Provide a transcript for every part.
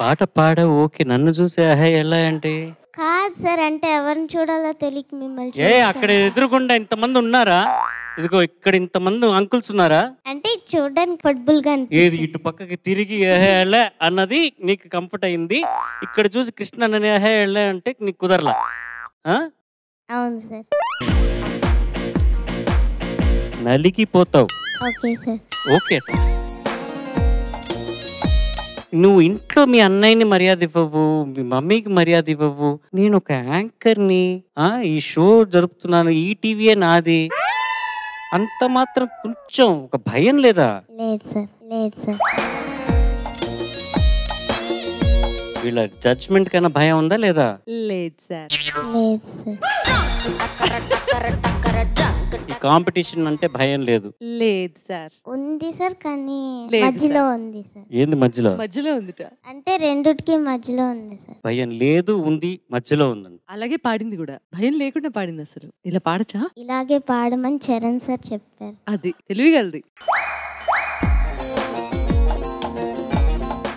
పాట పాడ ఓకే, నన్ను చూసి అహే ఎలా అంటే కాదు సార్, అంటే ఎవరిని చూడాలో తెలియక మిమ్మల్ని అక్కడ ఎదురుకుండా ఇంతమంది ఉన్నారా? ఇదిగో ఇక్కడ ఇంతమంది అంకుల్స్ ఉన్నారా? అంటే చూడడానికి ఫుట్బాల్ గా ఏది ఇటు పక్కకి తిరిగి అహే ఎలా అన్నది నీకు కంఫర్ట్ అయింది, ఇక్కడ చూసి కృష్ణ అనే అహే ఎలా అంటే నీకు కుదరలా? అవును సార్. నలిగిపోతావు. Okay sir. ఓకే, నువ్వు ఇంట్లో మీ అన్నయ్యని మర్యాద ఇవ్వవు, మీ మమ్మీకి మర్యాద ఇవ్వవు. నేను ఒక యాంకర్ని, ఈ షో జరుపుతున్నాను, ఈ టీవీయే నాది, అంత మాత్రం కొంచెం ఒక భయం లేదా? లేదు సార్, లేదు సార్. వీళ్ళ జడ్జ్మెంట్ కన్నా భయం ఉందా లేదా? లేదు సార్. లేదు సార్. ఈ కాంపిటీషన్ అంటే భయం లేదు? లేదు సార్. ఉంది సార్, కానీ లేదు మధ్యలో ఉంది సార్. ఏంది మధ్యలో? మధ్యలో ఉందిట. అంటే రెండిటికి మధ్యలో ఉంది సార్. భయం లేదు, ఉంది, మధ్యలో ఉందండి. అలాగే పాడింది కూడా, భయం లేకుండా పాడింది. అసలు ఇలా పాడచ్చా? ఇలాగే పాడమని చరణ్ సార్ చెప్పారు. అది తెలివిగలది.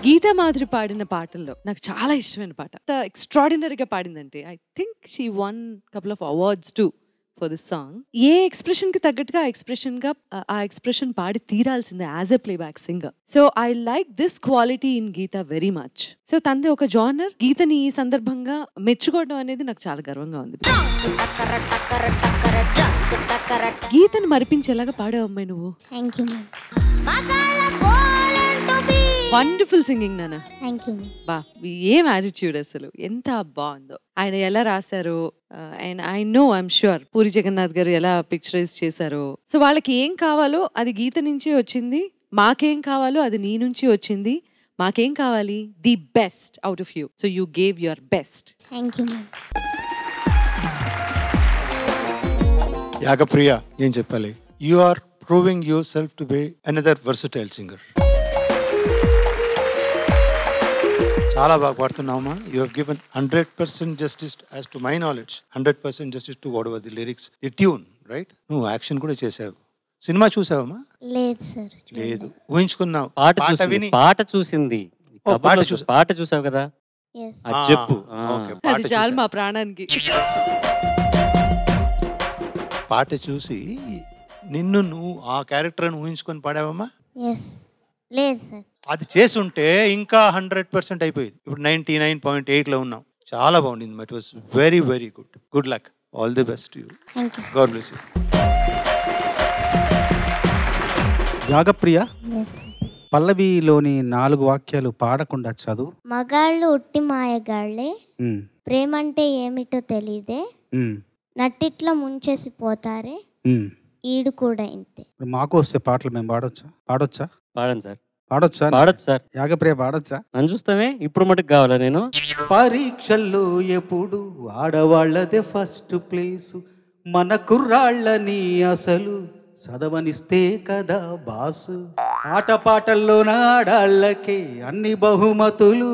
గీతా మాధురి పాడిన పాటల్లో నాకు చాలా ఇష్టమైన పాట, ఎక్స్ట్రాడినరీగా పాడిందంటే I think she won couple of awards to for this song. ఏ ఎక్స్ప్రెషన్ కి తగ్గట్టుగా ఆ ఎక్స్ప్రెషన్ పాడి తీరాల్సిందే as a playback singer. So I like this quality in Geetha very much. So తనది ఒక జానర్. గీతని ఈ సందర్భంగా మెచ్చుకోవడం అనేది నాకు చాలా గర్వంగా ఉంది. గీతను మరిపించేలాగా పాడావు అమ్మాయి నువ్వు. Thank you ma'am. Wonderful singing నాన్న. Thank you ma'am. బా, ఏం యాటిట్యూడ్, అసలు ఎంత బాగుందో. ఆయన ఎలా రాశారో, and I know I'm sure Puri Jagannadh garu ఎలా పిక్చరైజ్ చేశారో. సో వాళ్ళకి ఏం కావాలో అది గీత నుంచి వచ్చింది, మాకేం కావాలో అది నీ నుంచి వచ్చింది. మాకేం కావాలి? The best out of you. So you gave your best. Thank you ma'am. Yagapriya, ఏం చెప్పాలి? You are proving yourself to be another versatile singer. చాలా బాగా పాడుతున్నావమ్మా. You have given 100% justice as to my knowledge, 100% justice to whatever the lyrics, the tune, right? నువ్వు action కూడా చేసావు. సినిమా చూసావమ్మా? లేదు సార్. లేదు, ఊహించుకున్నావు. పాట చూసింది. పాట చూసావు కదా, అది చెప్పు. అది చాలు మా ప్రాణానికి. పాట చూసి నిన్ను నువ్వు ఆ క్యారెక్టర్ ఊహించుకొని పాడావమ్మా? లేదు సార్. అది చేసుంటే ఇంకా 100% అయిపోయింది. ఇప్పుడు 99.8లో ఉన్నాం. చాలా బాగుండింది. It was very very good. Good luck. All the best you. God bless you. Yagapriya, పల్లవిలోని 4 వాక్యాలు పాడకుండా చదువు. మగాళ్ళు ఉట్టి మాయగాళ్లే, ప్రేమంటే ఏమిటో తెలీదే, నట్టిట్లో ముంచేసి పోతారే, ఈడు కూడా ఇంతే. మాకు వస్తే పాటలు మేము పాడొచ్చా? పాడండి సార్. పాడొచ్చు సార్. యాగప్రియ పాడొచ్చా? నన్ను చూస్తామే, ఇప్పుడు మటుకు కావాలా? నేను పరీక్షల్లో ఎప్పుడు ఆడవాళ్లదే ఫస్ట్ ప్లేసు, మన కుర్రాళ్ళని అసలు చదవనిస్తే కదా బాసు. ఆటపాటల్లోన ఆడాళ్ళకే అన్ని బహుమతులు,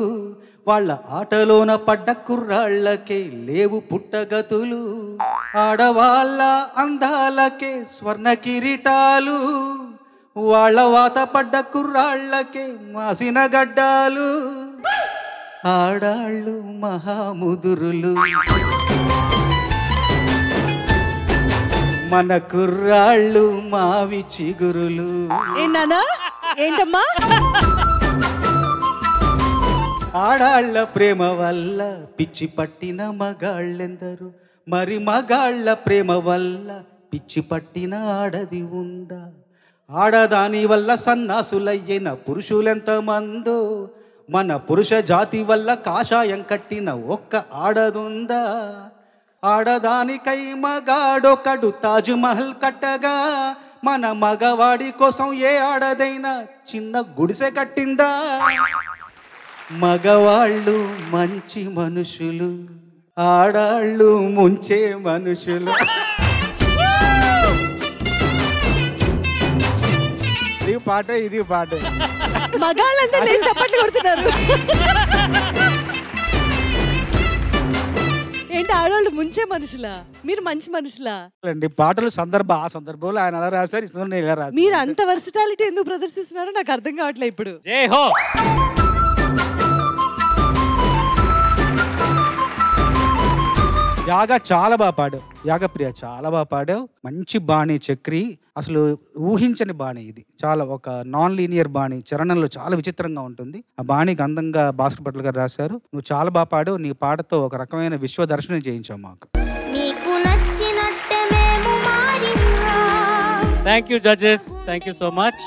వాళ్ళ ఆటలోన పడ్డ కుర్రాళ్ళకే లేవు పుట్టగతులు. ఆడవాళ్ళ అందాలకే స్వర్ణ కిరీటాలు, వాళ్ళ వాత పడ్డ కుర్రాళ్ళకే మాసిన గడ్డాలు. ఆడాళ్ళు మహాముదురులు, మన కుర్రాళ్ళు మావి చిగురులు. ఏంటమ్మా? ఆడాళ్ళ ప్రేమ వల్ల పిచ్చి పట్టిన మగాళ్ళెందరు, మరి మగాళ్ళ ప్రేమ వల్ల పిచ్చి పట్టిన ఆడది ఉందా? ఆడదాని వల్ల సన్నాసులయ్యిన పురుషులెంతమందో, మన పురుష జాతి వల్ల కాషాయం కట్టిన ఒక్క ఆడదుందా? ఆడదానికై మగాడొకడు తాజ్ మహల్ కట్టగా, మన మగవాడి కోసం ఏ ఆడదైనా చిన్న గుడిసె కట్టిందా? మగవాళ్ళు మంచి మనుషులు, ఆడాళ్ళు ముంచే మనుషులు. ఇది పాటే మగాళ్ళంతా లేచి చప్పట్లు కొడుతున్నారు. ఏంటి ఆడవాళ్ళు ముంచే మనుషులా? మీరు మంచి మనుషులా? పాటలు ఆ సందర్భంలో ఆయన ఎలా రాశారు, ఈ సందర్భంలో ఎలా రాశారు. మీరు అంత వర్సిటాలిటీ ఎందుకు ప్రదర్శిస్తున్నారో నాకు అర్థం కావట్లేదు ఇప్పుడు. జై హో. యాగ చాలా బాగా పాడావు. యాగప్రియ చాలా బాగా పాడావు. మంచి బాణి చక్రి, అసలు ఊహించని బాణి ఇది. చాలా ఒక నాన్ లీనియర్ బాణి, చరణంలో చాలా విచిత్రంగా ఉంటుంది. ఆ బాణికి అందంగా భాస్కర్ పట్ల గారు రాశారు. నువ్వు చాలా బాగా పాడావు. నీ పాటతో ఒక రకమైన విశ్వ దర్శనం చేయించావు మాకు. నీకు నచ్చినట్టే మేము మారినా thank you judges, thank you so much.